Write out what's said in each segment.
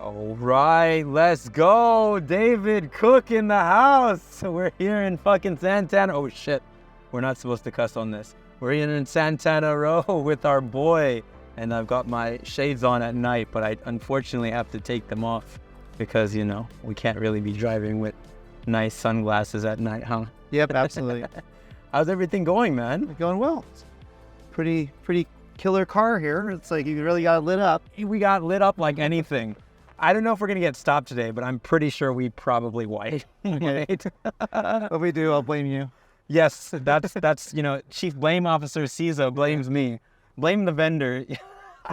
All right, let's go. David Cook in the house. We're here in fucking Santana. Oh shit, we're not supposed to cuss on this. We're here in Santana Row with our boy, and I've got my shades on at night, but I unfortunately have to take them off because, you know, we can't really be driving with nice sunglasses at night, huh? Yep, absolutely. How's everything going, man? Going well. It's pretty killer car here. It's like you really got it lit up. We got lit up like anything. I don't know if we're gonna get stopped today, but I'm pretty sure we probably might. If we do, I'll blame you. Yes, that's you know, Chief Blame Officer CISO blames me. Blame the vendor. Well,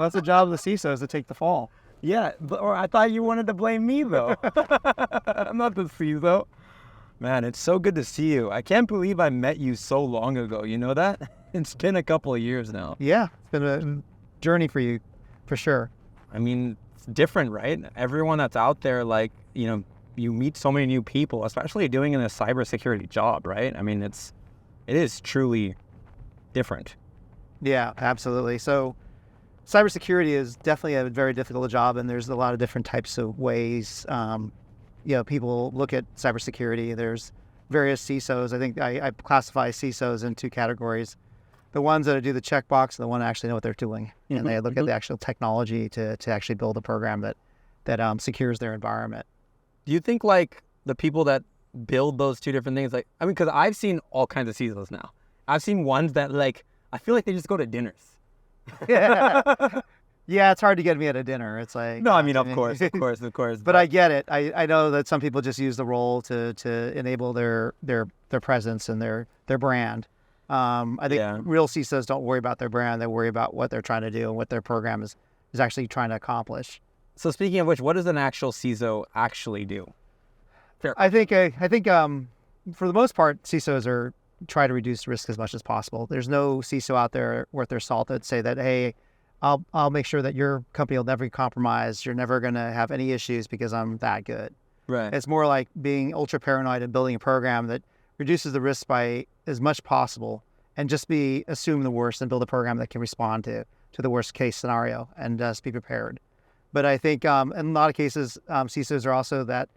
that's the job of the CISO, is to take the fall. Yeah, or I thought you wanted to blame me though. I'm not the CISO. Man, it's so good to see you. I can't believe I met you so long ago. You know that? It's been a couple of years now. Yeah, it's been a journey for you, for sure. I mean, it's different, right? Everyone that's out there, like, you know, you meet so many new people, especially doing in a cybersecurity job, right? I mean, it is truly different. Yeah, absolutely. So cybersecurity is definitely a very difficult job, and there's a lot of different types of ways, people look at cybersecurity. There's various CISOs. I think I classify CISOs in two categories. The ones that do the checkbox and the ones that actually know what they're doing. Mm-hmm. And they look at the actual technology to actually build a program that secures their environment. Do you think, like, the people that build those two different things, like, I mean, because I've seen all kinds of CISOs now. I've seen ones that, like, I feel like they just go to dinners. Yeah, it's hard to get me at a dinner. It's like... No, I mean, of course. But I get it. I know that some people just use the role to enable their presence and their brand. I think real CISOs don't worry about their brand. They worry about what they're trying to do and what their program is actually trying to accomplish. So speaking of which, what does an actual CISO actually do? Fair. I think for the most part, CISOs try to reduce risk as much as possible. There's no CISO out there worth their salt that say that, hey, I'll make sure that your company will never be compromised. You're never going to have any issues because I'm that good. Right. It's more like being ultra paranoid and building a program that reduces the risk by as much possible, and just assume the worst and build a program that can respond to the worst case scenario and just be prepared. But I think in a lot of cases, CISOs are also that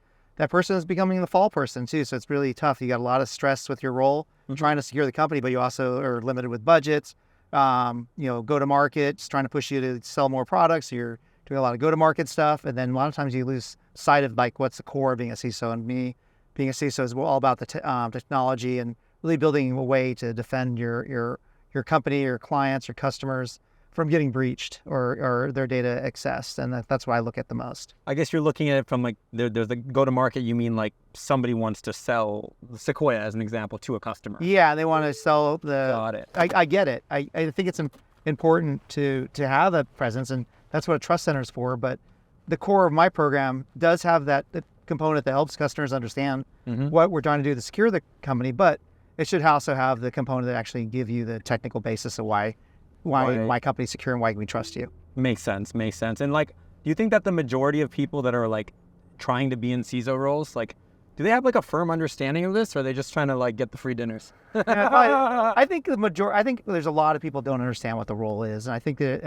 person is becoming the fall person too. So it's really tough. You got a lot of stress with your role, trying to secure the company, but you also are limited with budgets. Go to market, just trying to push you to sell more products. So you're doing a lot of go to market stuff, and then a lot of times you lose sight of like what's the core of being a CISO. And me being a CISO is all about the technology and really building a way to defend your company, your clients, your customers from getting breached or their data accessed. And that's what I look at the most. I guess you're looking at it from like, there's the go-to-market. You mean like somebody wants to sell Sequoia as an example to a customer. Yeah, they want to sell Got it. I get it. I think it's important to have a presence, and that's what a trust center is for. But the core of my program does have that component that helps customers understand what we're trying to do to secure the company, but it should also have the component that actually give you the technical basis of why my company's secure and why we trust you. Makes sense. And like, do you think that the majority of people that are like trying to be in CISO roles, like, do they have like a firm understanding of this, or are they just trying to like get the free dinners? I think there's a lot of people don't understand what the role is, and I think that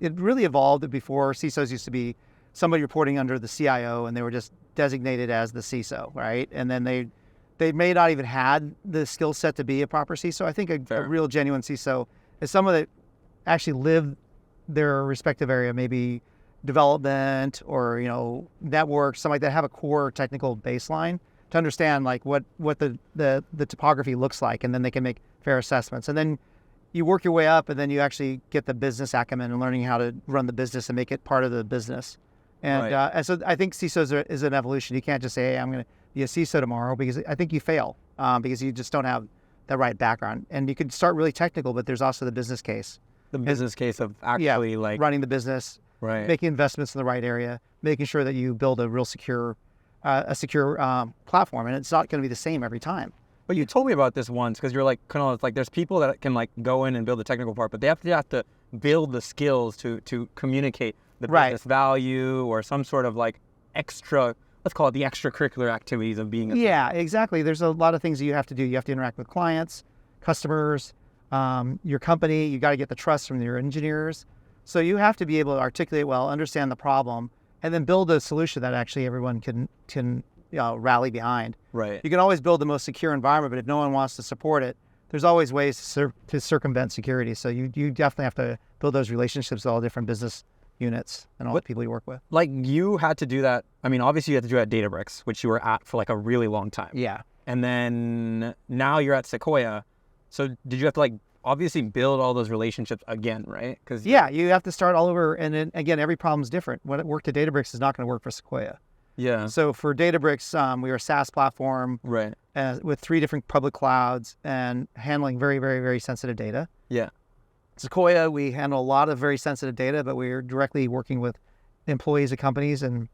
it really evolved before. CISOs used to be somebody reporting under the CIO, and they were just designated as the CISO, right? And then they may not even had the skill set to be a proper CISO. I think a real genuine CISO is someone that actually lived their respective area, maybe development or, network, something like that, have a core technical baseline to understand like what the topography looks like, and then they can make fair assessments. And then you work your way up, and then you actually get the business acumen and learning how to run the business and make it part of the business. And, and so I think CISOs is an evolution. You can't just say, hey, I'm going to be a CISO tomorrow, because I think you fail because you just don't have the right background. And you can start really technical, but there's also the business case. The business case of actually like running the business, making investments in the right area, making sure that you build a real secure platform. And it's not going to be the same every time. But you told me about this once, because you're like, Kunal, it's like there's people that can like go in and build the technical part, but they have to build the skills to communicate the business value or some sort of like extra, let's call it the extracurricular activities of being a Yeah, exactly. There's a lot of things that you have to do. You have to interact with clients, customers, your company. You got to get the trust from your engineers. So you have to be able to articulate well, understand the problem, and then build a solution that actually everyone can rally behind. Right. You can always build the most secure environment, but if no one wants to support it, there's always ways to circumvent security. So you definitely have to build those relationships with all different business units and all the people you work with. Like you had to do that. I mean, obviously you had to do that at Databricks, which you were at for like a really long time. Yeah. And then now you're at Sequoia. So did you have to like obviously build all those relationships again, right? Because yeah, you have to start all over. And then again, every problem is different. What worked at Databricks is not going to work for Sequoia. Yeah. So for Databricks, we were a SaaS platform, right, with 3 different public clouds and handling very, very, very sensitive data. Yeah. Sequoia, we handle a lot of very sensitive data, but we're directly working with employees of companies, and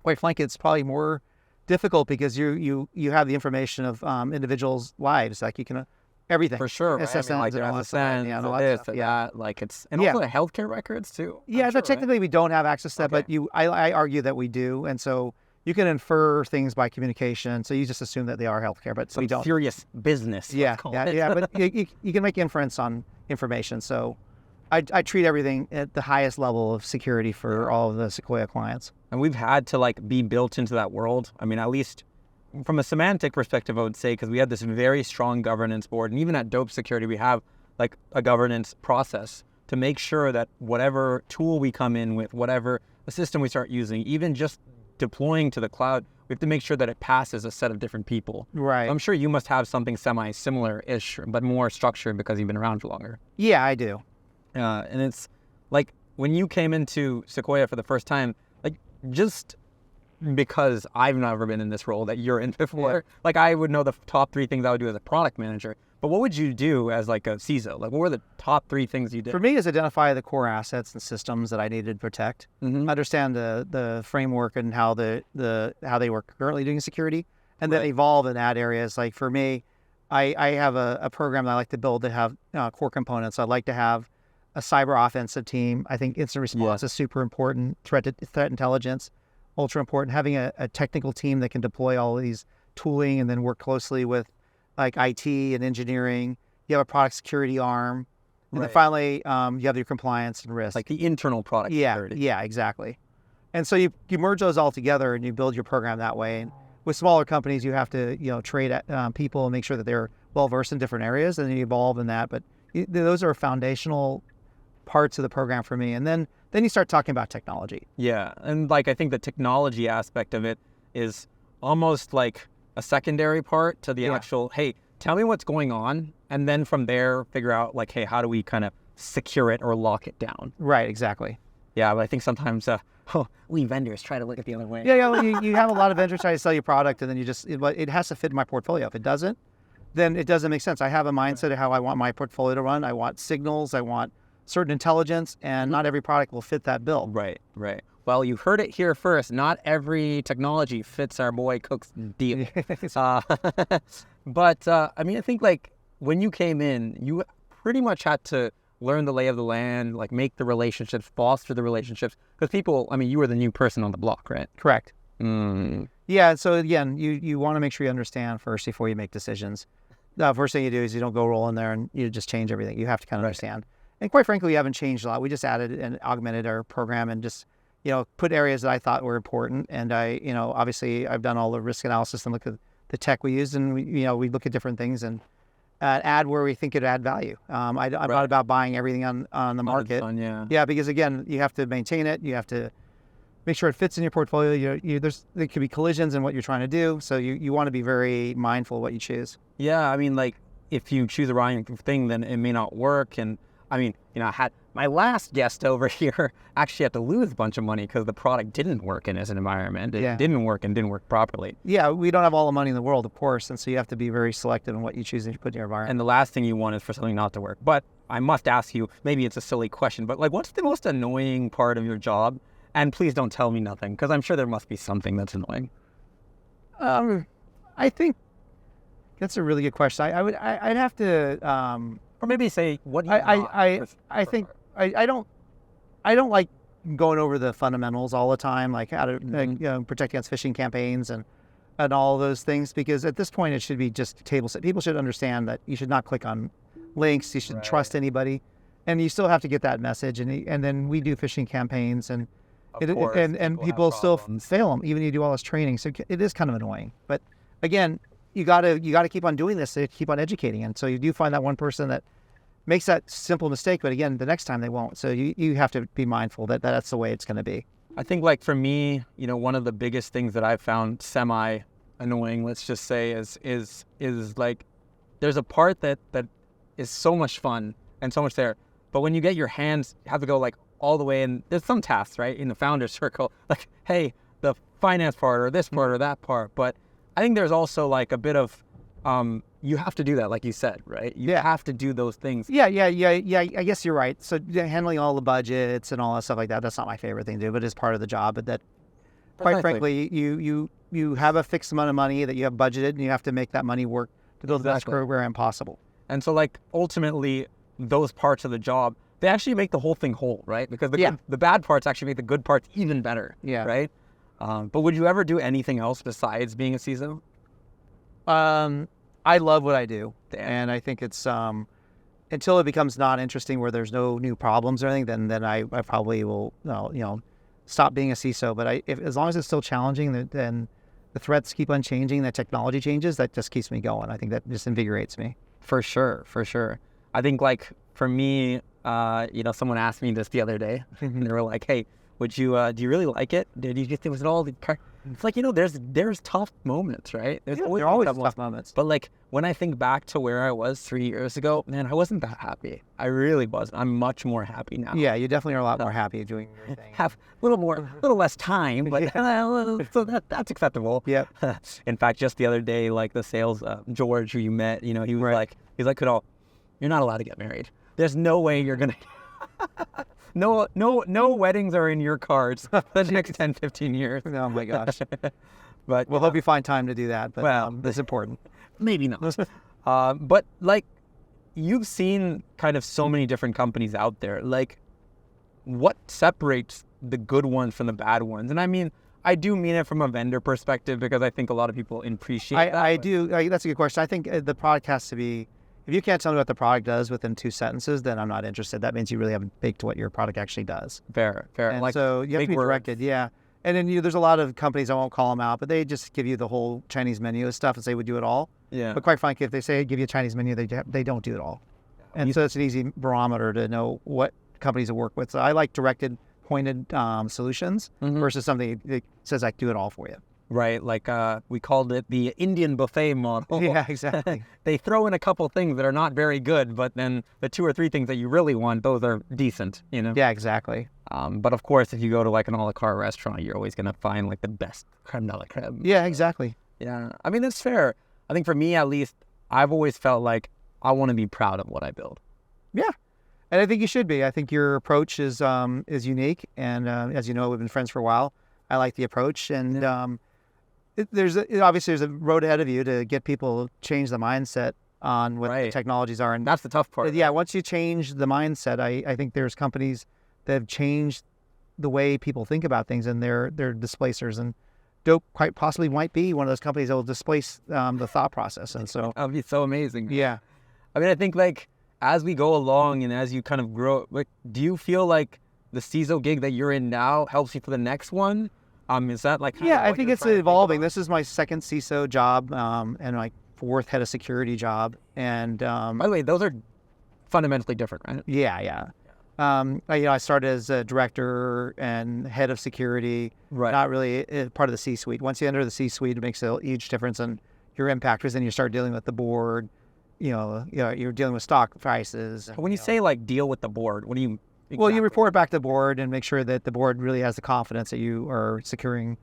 quite frankly, it's probably more difficult because you have the information of individuals' lives, like you can everything for sure. Right? SSNs I mean, like and all that SSNs, stuff. Yeah, and all that this, stuff. that, like it's and also the healthcare records too. Yeah, sure, technically we don't have access to that, but I argue that we do, and so you can infer things by communication. So you just assume that they are healthcare, but we don't. Serious business. Yeah. But you can make inference on information. So I treat everything at the highest level of security for all of the Sequoia clients. And we've had to like be built into that world. I mean, at least from a semantic perspective, I would say, because we have this very strong governance board, and even at dope.security, we have like a governance process to make sure that whatever tool we come in with, whatever system we start using, even just deploying to the cloud, we have to make sure that it passes a set of different people. Right. I'm sure you must have something semi-similar-ish, but more structured because you've been around for longer. Yeah, I do. And it's like when you came into Sequoia for the first time, like just because I've never been in this role that you're in before, like I would know the top 3 things I would do as a product manager. But what would you do as like a CISO? Like what were the top 3 things you did? For me, is identify the core assets and systems that I needed to protect, understand the framework and how how they were currently doing security, and then evolve and add areas. Like for me, I have a program that I like to build that have core components. I'd like to have a cyber offensive team. I think instant response is super important. Threat intelligence, ultra important. Having a technical team that can deploy all of these tooling and then work closely with like IT and engineering. You have a product security arm. And then finally, you have your compliance and risk. Like the internal product security. Yeah, exactly. And so you merge those all together and you build your program that way. And with smaller companies, you have to trade people and make sure that they're well-versed in different areas, and you evolve in that. But those are foundational parts of the program for me. And then you start talking about technology. Yeah, and like I think the technology aspect of it is almost like a secondary part to the actual, hey, tell me what's going on, and then from there figure out like, hey, how do we kind of secure it or lock it down? Right, exactly. Yeah, but I think sometimes we vendors try to look at the other way. Yeah, well, you have a lot of vendors trying to sell your product, and then it has to fit in my portfolio. If it doesn't, then it doesn't make sense. I have a mindset of how I want my portfolio to run. I want signals, I want certain intelligence, and not every product will fit that bill. Right. Well, you heard it here first. Not every technology fits our boy Cook's deal. But I mean, I think like when you came in, you pretty much had to learn the lay of the land, like make the relationships, foster the relationships. Because people, I mean, you were the new person on the block, right? Correct. Yeah, so again, you want to make sure you understand first before you make decisions. The first thing you do is you don't go roll in there and you just change everything. You have to kind of understand. And quite frankly, we haven't changed a lot. We just added and augmented our program and just put areas that I thought were important. And I, obviously I've done all the risk analysis and look at the tech we use, and we look at different things and add where we think it add value. I'm not about buying everything on the market. Yeah, because again, you have to maintain it. You have to make sure it fits in your portfolio. There could be collisions in what you're trying to do, so you want to be very mindful of what you choose. Yeah, I mean, like if you choose the wrong thing, then it may not work. And I mean, I had my last guest over here actually had to lose a bunch of money because the product didn't work in his environment. It didn't work and didn't work properly. Yeah, we don't have all the money in the world, of course, and so you have to be very selective in what you choose to put in your environment. And the last thing you want is for something not to work. But I must ask you, maybe it's a silly question, but like, what's the most annoying part of your job? And please don't tell me nothing, because I'm sure there must be something that's annoying. I think that's a really good question. I'd have to. Or maybe say what I think I don't like going over the fundamentals all the time, like how to protect against phishing campaigns and all those things, because at this point it should be just table set. People should understand that you should not click on links, you shouldn't trust anybody, and you still have to get that message. And then we do phishing campaigns, and Of course, and have people still problems. fail them, even if you do all this training. So it is kind of annoying. But again, you gotta keep on doing this to keep on educating. And so you do find that one person that makes that simple mistake, but again, the next time they won't. So you have to be mindful that that's the way it's going to be. I think like for me, one of the biggest things that I've found semi annoying, let's just say, is like there's a part that is so much fun and so much there, but when you get your hands have to go like all the way, and there's some tasks, right, in the founder circle, like, hey, the finance part or this part or that part, but I think there's also like a bit of you have to do that, like you said, right? You have to do those things. Yeah. I guess you're right. So handling all the budgets and all that stuff like that's not my favorite thing to do, but it's part of the job. But that, quite frankly, you have a fixed amount of money that you have budgeted, and you have to make that money work to build the best program possible. And so, like, ultimately, those parts of the job, they actually make the whole thing whole, right? Because the bad parts actually make the good parts even better, right? But would you ever do anything else besides being a CISO? I love what I do, and I think it's until it becomes not interesting, where there's no new problems or anything, then I probably will stop being a CISO. But as long as it's still challenging, then the threats keep on changing, the technology changes, that just keeps me going. I think that just invigorates me. For sure. I think like for me, someone asked me this the other day, and they were like, "Hey, would you do you really like it? Did you just was it all the?" It's like, there's tough moments, right? There are always tough moments. But like when I think back to where I was 3 years ago, man, I wasn't that happy. I really wasn't. I'm much more happy now. Yeah, you definitely are a lot more happy doing your thing. Have a little less time, but so that's acceptable. Yeah. In fact, just the other day, like the sales George, who you met, he was like, Kunal, you're not allowed to get married. There's no way you're gonna. No weddings are in your cards the next 10, 15 years. Oh my gosh. But we'll hope you find time to do that. But it's important. Maybe not. But like you've seen kind of so many different companies out there. Like what separates the good ones from the bad ones? And I mean, I do mean it from a vendor perspective, because I think a lot of people appreciate that. I do. That's a good question. I think the product has to be, if you can't tell me what the product does within 2 sentences, then I'm not interested. That means you really haven't baked what your product actually does. Fair. And like, so you have to be directed, And then there's a lot of companies, I won't call them out, but they just give you the whole Chinese menu of stuff and say we do it all. Yeah. But quite frankly, if they say give you a Chinese menu, they don't do it all. And so it's an easy barometer to know what companies to work with. So I like directed, pointed solutions versus something that says I do it all for you. Right, like we called it the Indian buffet model. Yeah, exactly. They throw in a couple things that are not very good, but then the 2 or 3 things that you really want, those are decent, Yeah, exactly. But of course, if you go to like an a la carte restaurant, you're always going to find like the best creme de la creme. Yeah, exactly. Yeah, I mean, that's fair. I think for me, at least, I've always felt like I want to be proud of what I build. Yeah, and I think you should be. I think your approach is unique, and as you know, we've been friends for a while. I like the approach, and obviously there's a road ahead of you to get people to change the mindset on what the technologies are, and that's the tough part. Yeah, once you change the mindset, I think there's companies that have changed the way people think about things, and they're displacers, and Dope quite possibly might be one of those companies that will displace the thought process. And so that would be so amazing. Yeah, I mean, I think like as we go along and as you kind of grow, like, do you feel like the CISO gig that you're in now helps you for the next one? Is that like I think it's evolving. This is my 2nd CISO job and my 4th head of security job. And by the way, those are fundamentally different, right? Yeah. I started as a director and head of security, not really part of the C-suite. Once you enter the C-suite, it makes a huge difference in your impact, because then you start dealing with the board. You're dealing with stock prices. When you say like deal with the board, what do you? Exactly. Well, you report back to the board and make sure that the board really has the confidence that you are securing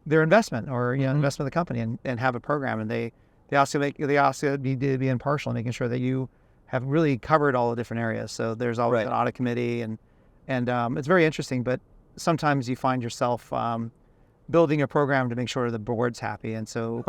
their investment or investment of the company, and have a program. And they also need to be impartial, making sure that you have really covered all the different areas. So there's always an audit committee, and it's very interesting. But sometimes you find yourself building a program to make sure the board's happy. And so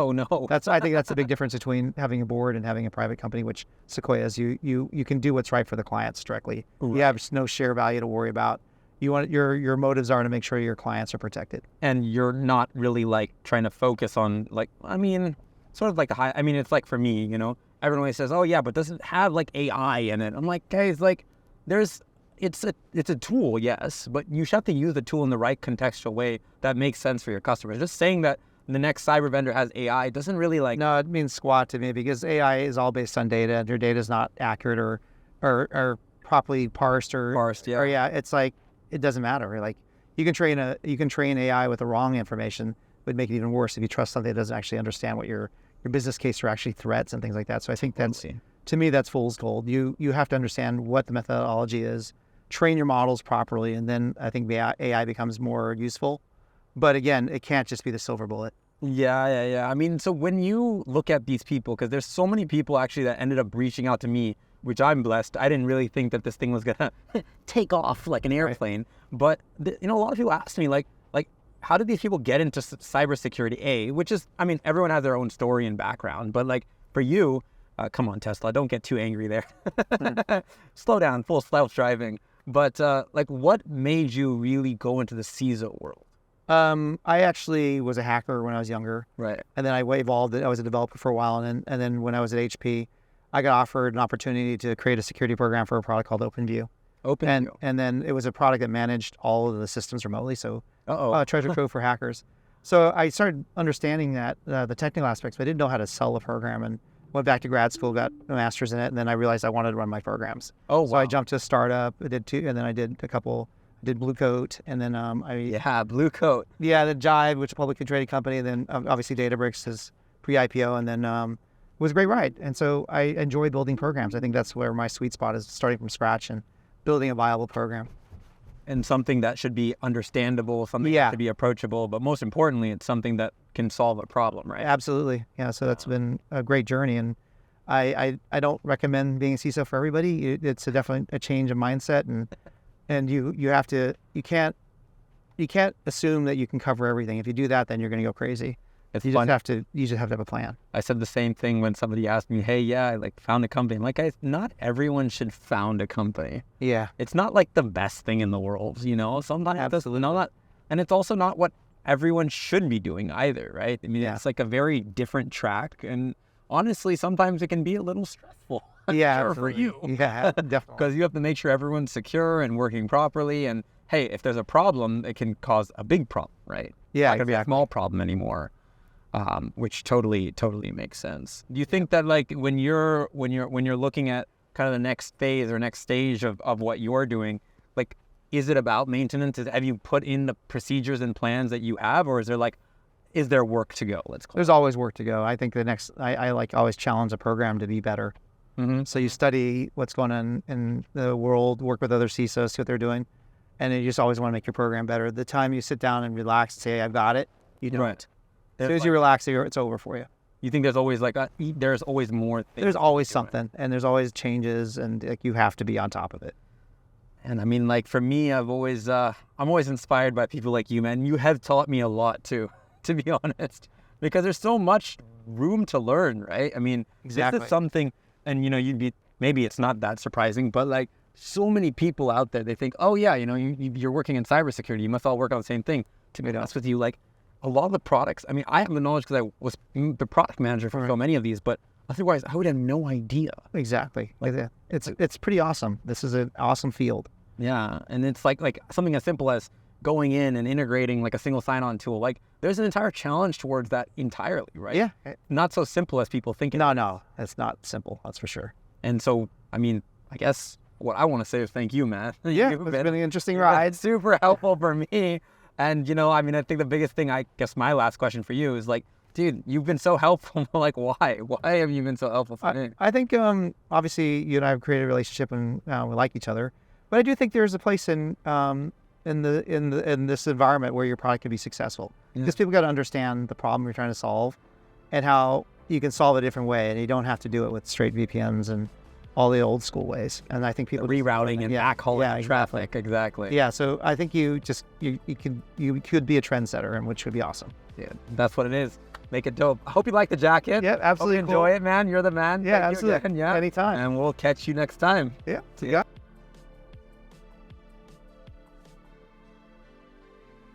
I think that's the big difference between having a board and having a private company, which Sequoia is. You can do what's right for the clients directly. You have no share value to worry about. You want your motives are to make sure your clients are protected. And you're not really like trying to focus on sort of like the high. I mean, it's like for me, everyone always says, "Oh yeah, but does it have like AI in it?" I'm like, guys, like there's it's a tool, yes, but you should have to use the tool in the right contextual way that makes sense for your customers. Just saying that the next cyber vendor has AI doesn't really like. No, it means squat to me because AI is all based on data, and your data is not accurate or properly parsed Yeah. or yeah, it's like it doesn't matter. Like you can train AI with the wrong information, would make it even worse if you trust something that doesn't actually understand what your business case are actually threats and things like that. So I think that's to me that's fool's gold. You have to understand what the methodology is, train your models properly, and then I think the AI becomes more useful. But again, it can't just be the silver bullet. Yeah. I mean, so when you look at these people, because there's so many people actually that ended up reaching out to me, which I'm blessed. I didn't really think that this thing was gonna take off like an airplane. Right. But a lot of people asked me like, how did these people get into cybersecurity? Which is, I mean, everyone has their own story and background, but like for you, come on, Tesla, don't get too angry there. Slow down, full self-driving. But like, what made you really go into the CISO world? I actually was a hacker when I was younger. Right. And then I evolved. I was a developer for a while. And then when I was at HP, I got offered an opportunity to create a security program for a product called OpenView. And then it was a product that managed all of the systems remotely. So treasure trove for hackers. So I started understanding that the technical aspects, but I didn't know how to sell the program, and went back to grad school, got a master's in it. And then I realized I wanted to run my programs. Oh, wow. So I jumped to a startup. I did 2, and then I did a couple. Did Blue Coat, and then Blue Coat. Yeah, the Jive, which is a publicly traded company, and then obviously Databricks is pre-IPO, and then it was a great ride. And so I enjoy building programs. I think that's where my sweet spot is, starting from scratch and building a viable program. And something that should be understandable, something that should be approachable, but most importantly, it's something that can solve a problem, right? Absolutely. Yeah, so that's been a great journey, and I don't recommend being a CISO for everybody. It's definitely a change of mindset, and you can't assume that you can cover everything. If you do that, then you're going to go crazy. You just have to have a plan. I said the same thing when somebody asked me, "Hey, I found a company." I'm like, guys, not everyone should found a company. Yeah, it's not like the best thing in the world, Sometimes absolutely and it's also not what everyone should be doing either, right? I mean, it's like a very different track, and honestly, sometimes it can be a little stressful. Yeah, for you. Yeah, definitely. Because you have to make sure everyone's secure and working properly. And hey, if there's a problem, it can cause a big problem, right? Yeah, it's not gonna be a small problem anymore, which totally makes sense. Do you think that like when you're looking at kind of the next phase or next stage of what you're doing, like, is it about maintenance? Have you put in the procedures and plans that you have, or is there work to go? There's always work to go. I think I like always challenge a program to be better. Mm-hmm. So you study what's going on in the world, work with other CISOs, see what they're doing, and you just always want to make your program better. The time you sit down and relax and say, "I've got it," you don't. Right. As soon as you relax, it's over for you. You think there's always there's always more things? There's always something, and there's always changes, and you have to be on top of it. And I mean, like for me, I'm always inspired by people like you, man. You have taught me a lot too, to be honest, because there's so much room to learn, right? I mean, exactly. This is something. And maybe it's not that surprising, but like so many people out there, they think, oh yeah, you're working in cybersecurity, you must all work on the same thing. To be honest with you, like a lot of the products, I mean, I have the knowledge because I was the product manager for so many of these, but otherwise I would have no idea. Exactly. It's pretty awesome. This is an awesome field. Yeah, and it's like something as simple as going in and integrating like a single sign-on tool. Like there's an entire challenge towards that entirely, right? Yeah. Not so simple as people think. No, it's not simple. That's for sure. And so, I mean, I guess what I want to say is thank you, man. Yeah, it's been an interesting ride. Super helpful for me. And, I mean, I think the biggest thing, I guess my last question for you is like, dude, you've been so helpful. Like, why? Why have you been so helpful for me? I think, obviously, you and I have created a relationship and we like each other. But I do think there's a place in this environment where your product can be successful. Because people got to understand the problem you're trying to solve and how you can solve it a different way, and you don't have to do it with straight VPNs and all the old school ways. And I think people rerouting and backhauling traffic. Exactly. Yeah. So I think you could be a trendsetter, and which would be awesome. Yeah, that's what it is. Make it dope. I hope you like the jacket. Yeah, absolutely. Hope you enjoy it, man. You're the man. Yeah, absolutely. Again, yeah. Anytime. And we'll catch you next time. Yeah. See ya.